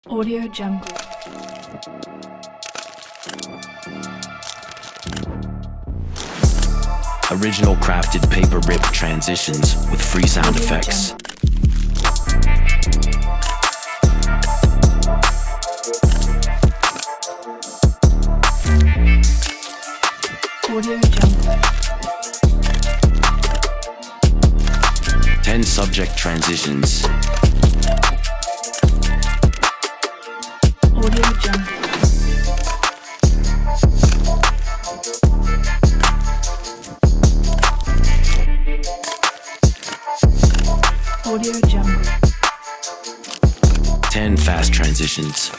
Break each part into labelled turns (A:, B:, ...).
A: Audio Jungle.
B: Original crafted paper rip transitions with free sound effects.
A: Audio Jungle.
B: 10 subject transitions.
A: Audio Jungle. Audio Jungle.
B: 10 fast transitions.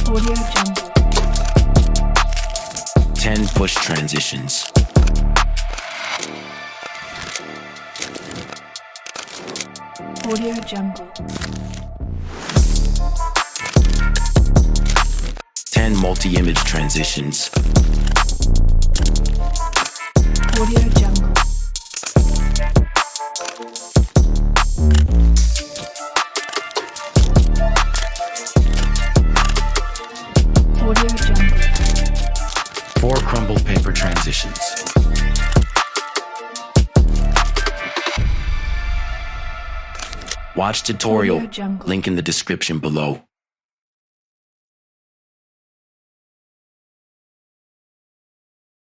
A: Audio Jungle.
B: 10 push transitions.
A: Audio Jungle.
B: 10 multi-image transitions.
A: Audio Jungle. Audio Jungle.
B: 4 crumbled paper transitions. Watch tutorial,
A: Audio Jungle.
B: link in the description below.